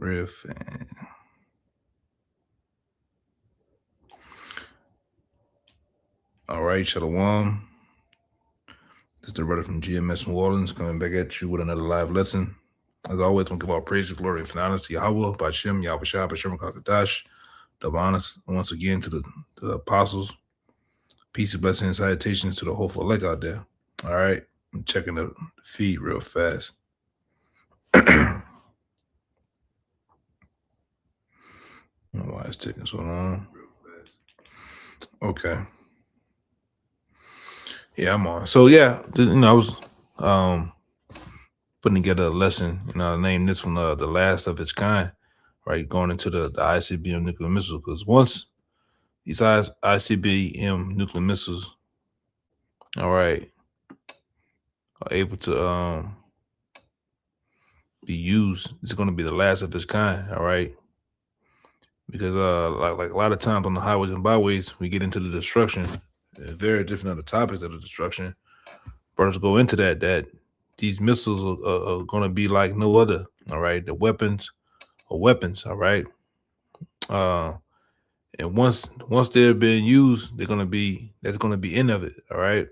Real fan. All right, Shalom. This is the brother from GMS New Orleans coming back at you with another live lesson. As always, we'll give all praise, glory, and finality to Yahweh, Bashem, Yahweh Shah, Bashem, Kakadash. Double honors once again to the apostles. Peace and blessings and salutations to the hopeful elect out there. All right, I'm checking the feed real fast. I don't know why it's taking so long. Okay. Yeah, I'm on. So yeah, I was putting together a lesson. I named this one the last of its kind, right? Going into the ICBM nuclear missiles, because once these ICBM nuclear missiles, all right, are able to be used, it's going to be the last of its kind, all right? Because like a lot of times on the highways and byways, we get into the destruction, very different other topics of the destruction. Brothers go into that these missiles are going to be like no other, all right? The weapons are weapons, all right? And once they're being used, that's gonna be end of it, all right?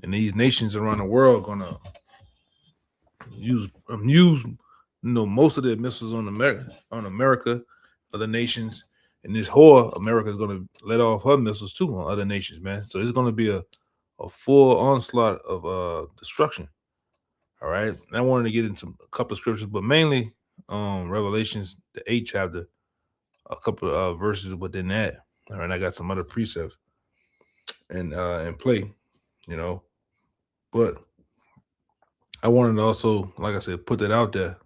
And these nations around the world are gonna use most of their missiles on America, other nations, and this whore America is gonna let off her missiles too on other nations, man. So it's gonna be a full onslaught of destruction. All right. And I wanted to get into a couple of scriptures, but mainly Revelations, the 8th chapter, a couple of verses within that. All right, I got some other precepts and play, but I wanted to also, like I said, put that out there.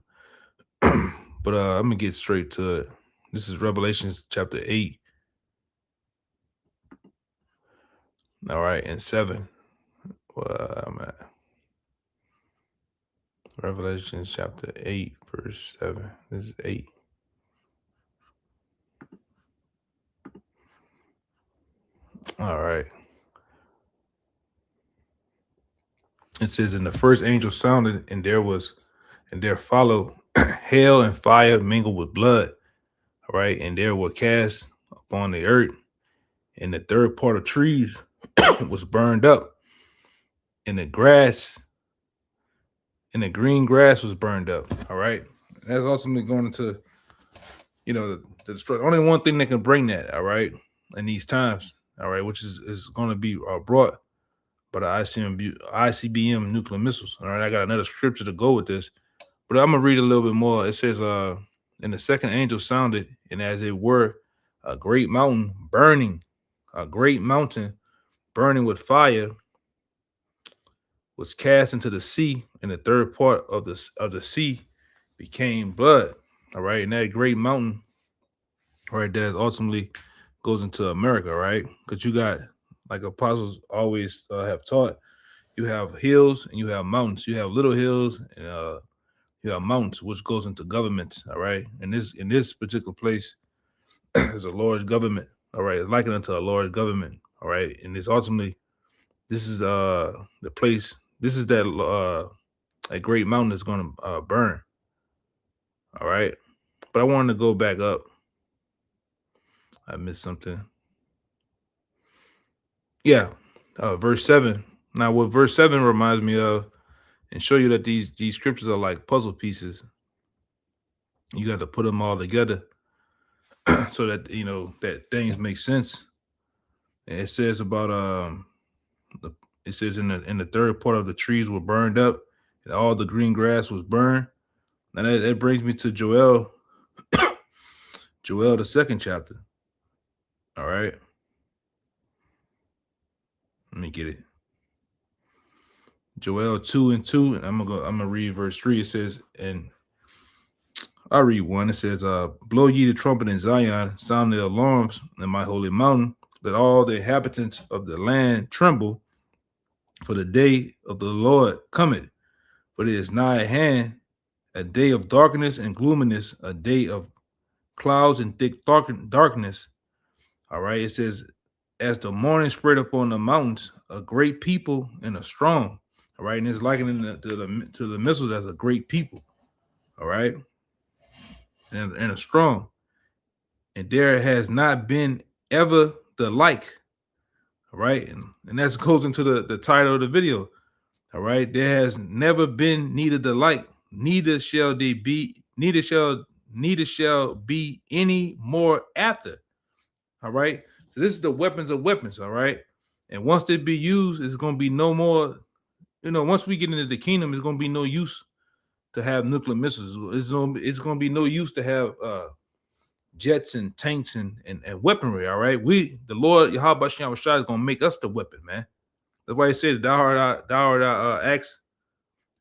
But I'm gonna get straight to it. This is Revelations chapter 8. All right, and 7. Well, I'm at Revelations chapter 8, verse 7. This is 8. All right. It says, and the first angel sounded, and there followed hail and fire mingled with blood. All right, and there were cast upon the earth, and the third part of trees was burned up, and the grass and the green grass was burned up. All right, that's ultimately going into the destruction. Only one thing that can bring that, all right, in these times, all right, which is going to be brought by the ICBM nuclear missiles. All right, I got another scripture to go with this, but I'm gonna read a little bit more. It says, and the second angel sounded, and as it were, a great mountain burning with fire was cast into the sea, and the third part of the sea became blood. All right, and that great mountain right there ultimately goes into America, right? Because you got, like apostles always have taught, you have hills and you have mountains. You have little hills and you have mountains, which goes into governments. All right, and in this particular place is a large government. All right, it's likened unto a large government. All right, and it's ultimately this is the place. This is that a great mountain that's going to burn. All right, but I wanted to go back up. I missed something. Yeah, verse 7. Now, what verse 7 reminds me of, and show you that these scriptures are like puzzle pieces. You got to put them all together so that that things make sense. And it says about it says in the third part of the trees were burned up, and all the green grass was burned. Now that brings me to Joel, the second chapter. All right, let me get it. Joel 2:2, and I'm gonna read verse 3. It says, and I'll read 1. It says, blow ye the trumpet in Zion, sound the alarms in my holy mountain, let all the inhabitants of the land tremble, for the day of the Lord cometh, for it is nigh at hand, a day of darkness and gloominess, a day of clouds and thick darkness. All right, it says, as the morning spread upon the mountains, a great people and a strong. All right, and it's likening to the missiles as a great people. All right, and are strong, and there has not been ever the like. All right, and that goes into the title of the video. All right, there has never been neither the like, neither shall they be, neither shall be any more after. All right, so this is the weapons of weapons. All right, and once they be used, it's gonna be no more. Once we get into the kingdom, it's gonna be no use to have nuclear missiles. It's gonna be no use to have jets and tanks and weaponry. All right, the Lord Yahweh Shem Shai is gonna make us the weapon, man. That's why he said, "Thou art axe,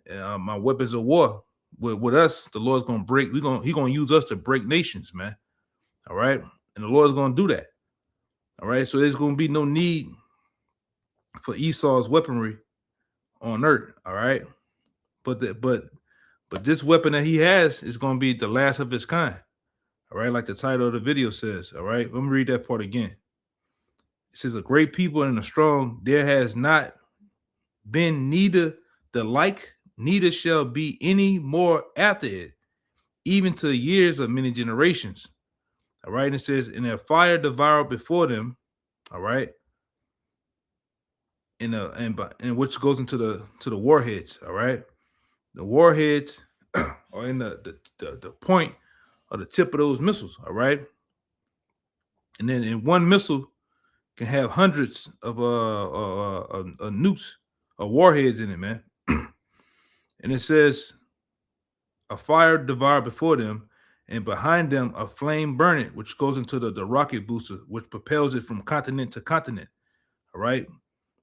my weapons of war." With us, the Lord's gonna break. He gonna use us to break nations, man. All right, and the Lord's gonna do that. All right, so there's gonna be no need for Esau's weaponry on earth. All right, but this weapon that he has is gonna be the last of its kind. All right, like the title of the video says. All right, let me read that part again. It says, "A great people and a strong, there has not been neither the like, neither shall be any more after it, even to years of many generations." All right, and it says, "And their fire devoured before them." All right, and which goes into the warheads. All right, the warheads are in the point or the tip of those missiles. All right, and then in one missile can have hundreds of nukes or warheads in it, man. And it says, "A fire devoured before them, and behind them a flame burning," which goes into the rocket booster, which propels it from continent to continent. All right,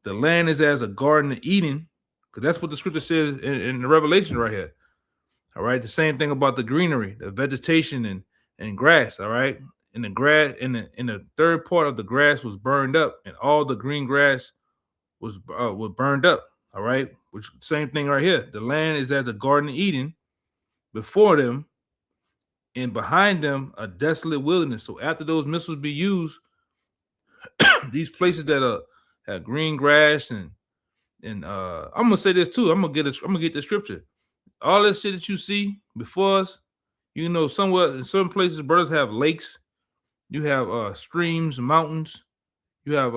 the land is as a garden of Eden, because that's what the scripture says in the Revelation right here. All right, the same thing about the greenery, the vegetation and grass. All right, and the grass in the third part of the grass was burned up, and all the green grass was burned up. All right, which same thing right here. The land is as the Garden of Eden, before them and behind them a desolate wilderness. So after those missiles be used, these places that have green grass and I'm gonna say this too. I'm gonna get the scripture. All this shit that you see before us, somewhere in certain places, brothers have lakes. You have streams, mountains. You have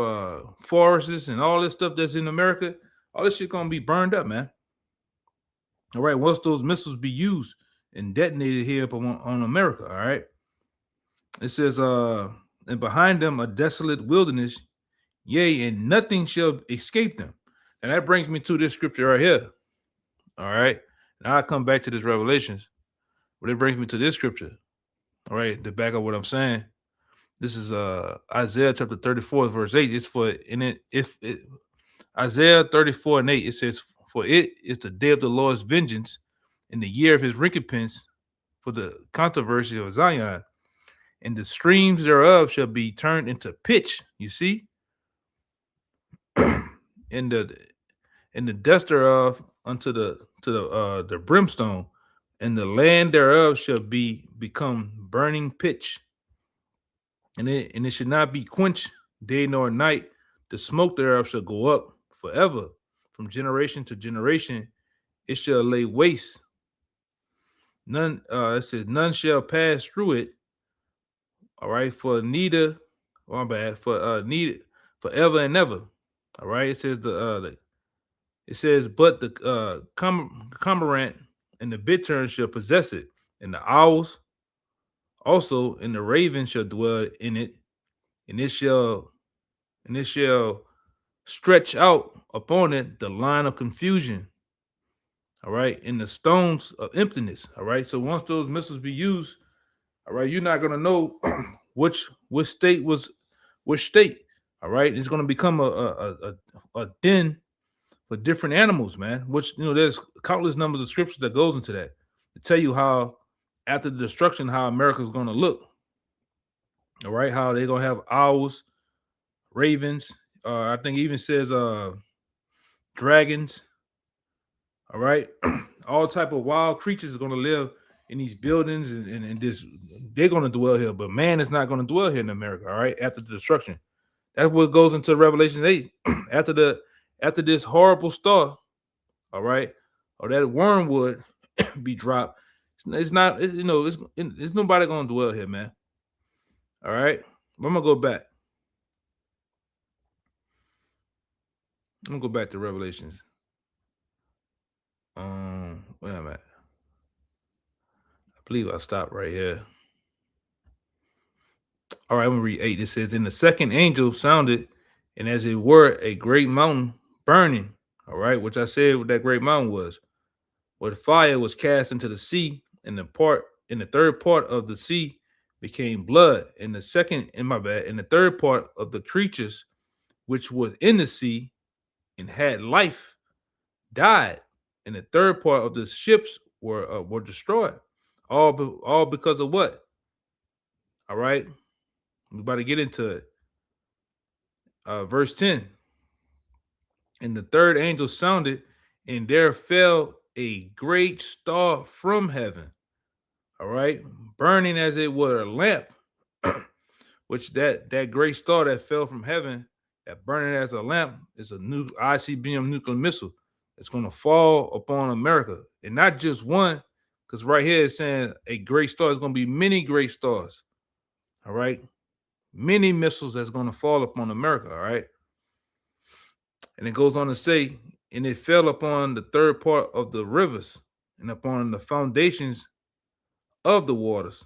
forests and all this stuff that's in America. All this shit gonna be burned up, man. All right, once those missiles be used and detonated here up on America, all right. It says, and behind them a desolate wilderness, yea, and nothing shall escape them. And that brings me to this scripture right here. All right. Now I come back to this Revelations, but it brings me to this scripture. All right, to back up what I'm saying. This is Isaiah chapter 34, verse 8. It's for in it, Isaiah 34 and 8, it says, "For it is the day of the Lord's vengeance, in the year of his recompense for the controversy of Zion, and the streams thereof shall be turned into pitch." You see? And the dust thereof unto the brimstone, and the land thereof shall become burning pitch. And it should not be quenched day nor night. The smoke thereof shall go up forever, from generation to generation. It shall lay waste. None, it says, none shall pass through it. All right, for neither, my bad, for neither forever and ever. All right, it says it says, but the cormorant and the bittern shall possess it, and the owls also and the raven shall dwell in it, and it shall stretch out upon it the line of confusion. All right, and the stones of emptiness. All right, so once those missiles be used, all right, you're not gonna know which state was which state. All right, it's gonna become a den for different animals, man. Which there's countless numbers of scriptures that goes into that to tell you how after the destruction, how America's gonna look. All right, how they're gonna have owls, ravens. I think it even says dragons. All right, all type of wild creatures are gonna live in these buildings and this. They're gonna dwell here, but man is not gonna dwell here in America. All right, after the destruction, that's what goes into Revelation 8. after this horrible star, all right, or that wormwood be dropped. It's not, it's nobody gonna dwell here, man. All right. I'm gonna go back. I'm gonna go back to Revelations. Where am I at? I believe I stopped right here. All right, I'm gonna read 8. It says, "And the second angel sounded, and as it were a great mountain burning." All right, which I said what that great mountain was. Where fire was cast into the sea, and the third part of the sea became blood, and the third part of the creatures which was in the sea and had life died, and the third part of the ships were destroyed. All because of what? All right, we about to get into it. Verse 10. And the third angel sounded, and there fell a great star from heaven. All right, burning as it were a lamp, which that great star that fell from heaven, that burning as a lamp, is a new ICBM nuclear missile. It's going to fall upon America, and not just one, because right here it's saying a great star. It's going to be many great stars. All right, many missiles that's going to fall upon America. All right, and it goes on to say, and it fell upon the third part of the rivers and upon the foundations of the waters.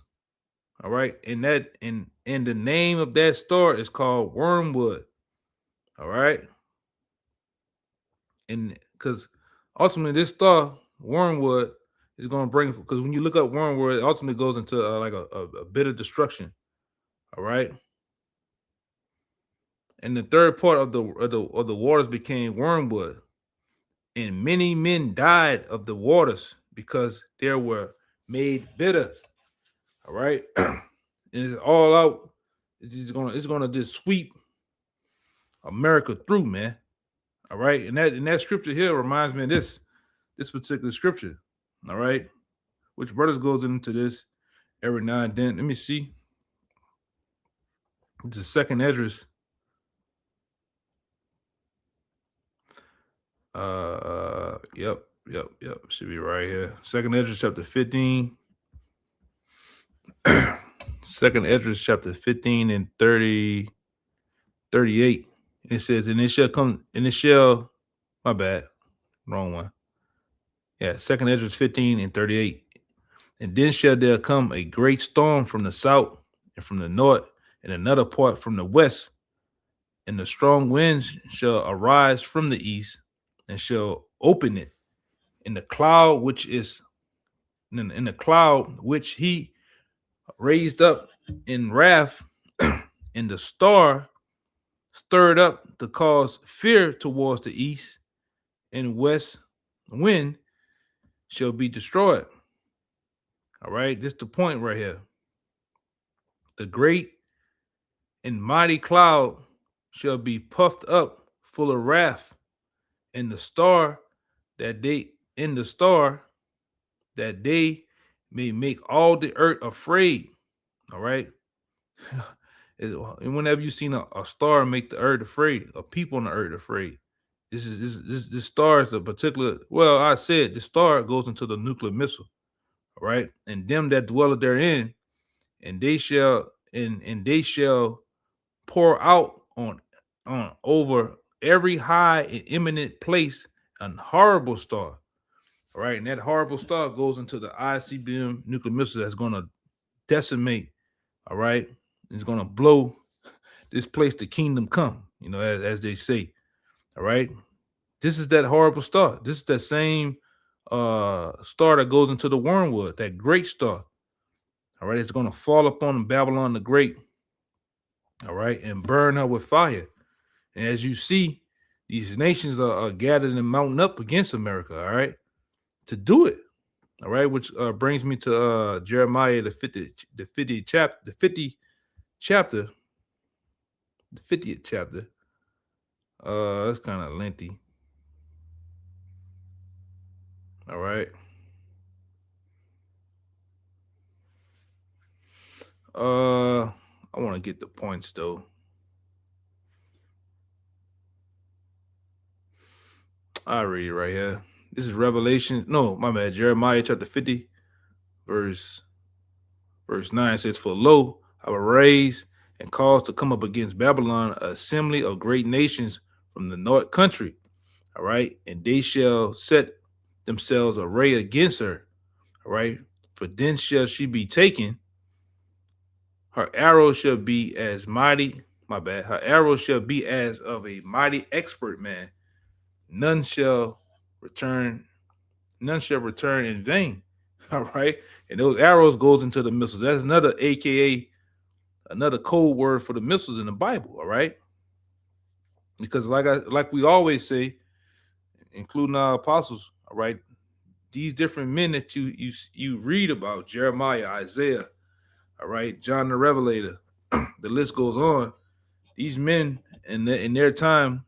All right, and the name of that star is called Wormwood. All right, and because ultimately this star Wormwood is going to bring, because when you look up Wormwood, it ultimately goes into like a bit of destruction. All right, and the third part of the waters became wormwood, and many men died of the waters because they were made bitter. All right, and it's all out. It's gonna just sweep America through, man. All right, and that scripture here reminds me of this particular scripture. All right, which brothers goes into this every now and then. Let me see. It's the second Esdras. Yep. Should be right here. Second Esdras chapter 15. Second Esdras chapter 15 and 38. It says, and it shall come, and it shall, my bad, wrong one. Yeah, second Esdras 15 and 38. And then shall there come a great storm from the south and from the north, and another part from the west, and the strong winds shall arise from the east, and shall open it. In the cloud which is in the cloud which he raised up in wrath, and the star stirred up to cause fear towards the east and west wind shall be destroyed. All right, this is the point right here. The great and mighty cloud shall be puffed up full of wrath, and the star that they may make all the earth afraid. All right. And whenever you seen a star make the earth afraid, or people on the earth afraid, this star is a particular. Well, I said the star goes into the nuclear missile, all right, and them that dwell therein, and they shall pour out on over every high and eminent place an horrible star, all right, and that horrible star goes into the ICBM nuclear missile that's going to decimate, all right, it's going to blow this place to kingdom come, as they say. All right. This is that horrible star. This is that same star that goes into the wormwood, that great star. All right. It's going to fall upon Babylon the Great. All right. And burn her with fire. And as you see, these nations are gathered and mounting up against America. All right. To do it. All right. Which brings me to Jeremiah, the 50th chapter. The 50th chapter. That's kind of lengthy. All right. I want to get the points though. I read it right here. This is Revelation. No, my bad. Jeremiah chapter 50, verse 9 says, "For lo, I will raise and cause to come up against Babylon an assembly of great nations from the north country." All right. And they shall set themselves array against her. All right. For then shall she be taken. Her arrow shall be as mighty. My bad. Her arrow shall be as of a mighty expert man. None shall return. None shall return in vain. All right. And those arrows goes into the missiles. That's another AKA, another code word for the missiles in the Bible. All right. Because like we always say, including our apostles, all right, these different men that you read about, Jeremiah, Isaiah, all right, John the Revelator, the list goes on. These men in their time,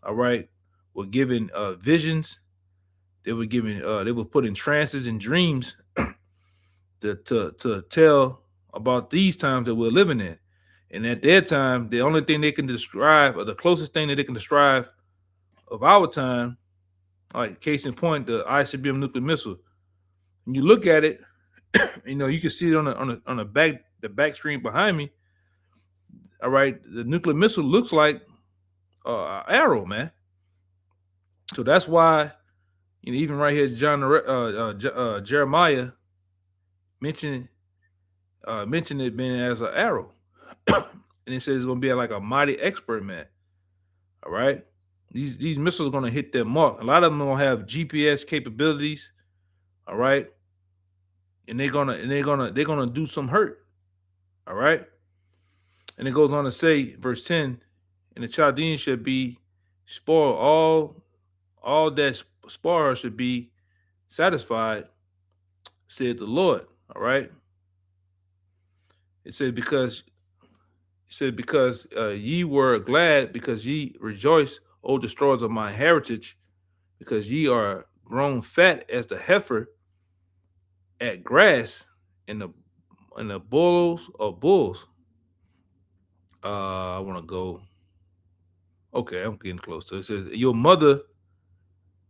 all right, were given visions. They were given they were put in trances and dreams to tell about these times that we're living in. And at their time, the only thing they can describe, or the closest thing that they can describe of our time, like case in point, the ICBM nuclear missile. When you look at it, you can see it on the back screen behind me. All right, the nuclear missile looks like an arrow, man. So that's why, even right here, Jeremiah mentioned it being as an arrow, and it says it's gonna be like a mighty expert man. All right, these missiles are gonna hit their mark. A lot of them gonna have GPS capabilities. All right, and they're gonna do some hurt. All right, and it goes on to say, verse 10, and the Chaldeans should be spoiled. All that spoil should be satisfied, said the Lord. All right. It said because ye were glad, because ye rejoice, O destroyers of my heritage, because ye are grown fat as the heifer at grass in the bulls of bulls. I want to go. Okay, I'm getting close to it. It says, your mother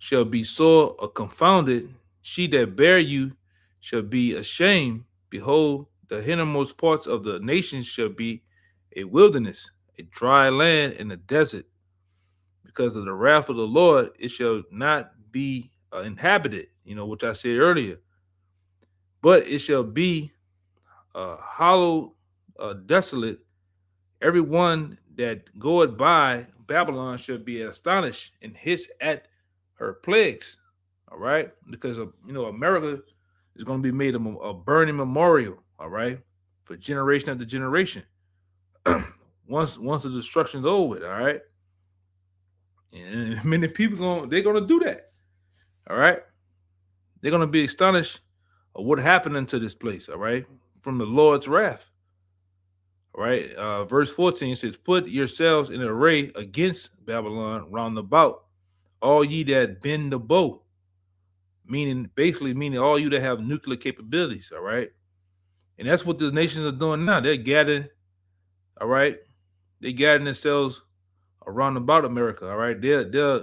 shall be sore or confounded. She that bare you shall be ashamed. Behold, the hindermost parts of the nations shall be a wilderness, a dry land, and a desert. Because of the wrath of the Lord, it shall not be inhabited, which I said earlier. But it shall be hollow, desolate. Everyone that goeth by Babylon shall be astonished and hiss at her plagues. All right, because America is going to be made a burning memorial. All right, for generation after generation. once the destruction's over with. All right, and many people they're gonna do that. All right, they're gonna be astonished of what happened into this place. All right, from the Lord's wrath. All right, verse 14 says, "Put yourselves in array against Babylon round about, all ye that bend the bow." Basically meaning all you that have nuclear capabilities. All right, and that's what the nations are doing now. They're gathering. All right, they gathering themselves around about America. All right, they're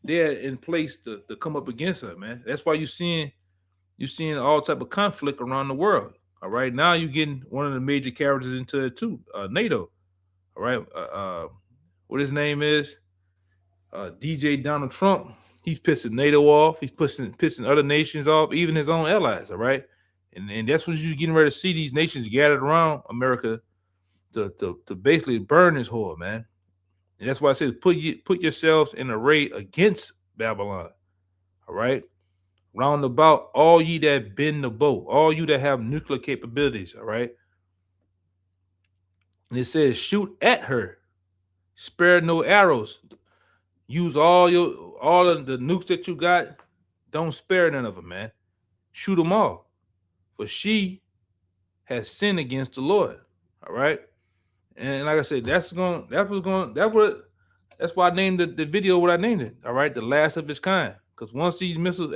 in place to come up against her, man. That's why you're seeing all type of conflict around the world. All right, now you're getting one of the major characters into it too, NATO. All right, what his name is, DJ Donald Trump. He's pissing NATO off. He's pissing other nations off, even his own allies. All right, and that's what you're getting ready to see. These nations gathered around America to basically burn this whore, man. And that's why I said put yourselves in array against Babylon. All right. Round about all ye that bend the bow, all you that have nuclear capabilities. All right. And it says, shoot at her, spare no arrows. Use all of the nukes that you got. Don't spare none of them, man. Shoot them all. For she has sinned against the Lord. All right. And like I said, that's why I named the video what I named it. All right, the last of its kind. Because once these missiles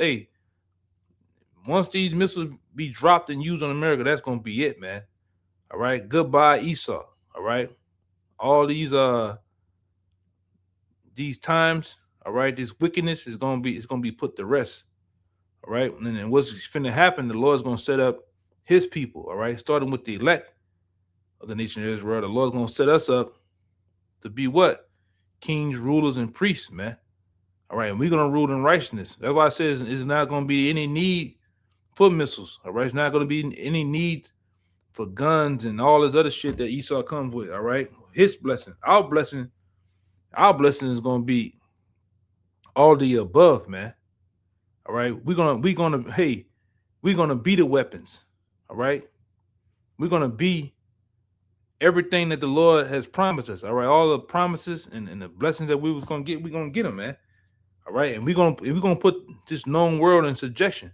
be dropped and used on America, that's gonna be it, man. All right, goodbye Esau. All right, all these times. All right, this wickedness is gonna be put to rest. All right. And then what's finna happen, the Lord's gonna set up his people, all right, starting with the elect of the nation of Israel. The Lord's gonna set us up to be what? Kings, rulers, and priests, man. All right, and we're gonna rule in righteousness. That's why I says it's not gonna be any need for missiles. All right, it's not gonna be any need for guns and all this other shit that Esau comes with. All right, his blessing, our blessing is gonna be all the above, man. All right, we're gonna be the weapons. All right, we're gonna be everything that the Lord has promised us. All right, all the promises and the blessings that we was gonna get, we're gonna get them, man. All right, and we're gonna put this known world in subjection.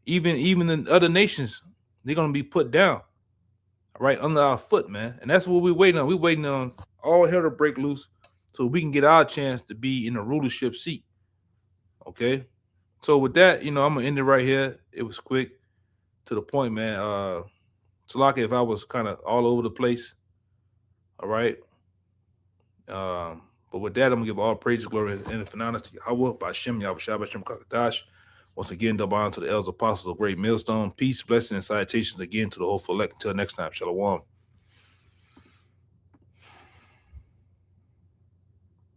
Even in other nations, they're gonna be put down, all right, under our foot, man. And that's what we're waiting on. We're waiting on all hell to break loose so we can get our chance to be in the rulership seat. Okay. So with that, I'm gonna end it right here. It was quick, to the point, man. Salaki, if I was kind of all over the place, all right. But with that, I'm gonna give all praise, glory, and the finality to Yahweh, by Shem, Yahweh Shah, by Shem Kakadash. Once again, double honor to the elders, apostles of Great Millstone. Peace, blessing, and salutations again to the whole elect. Until next time, Shalom.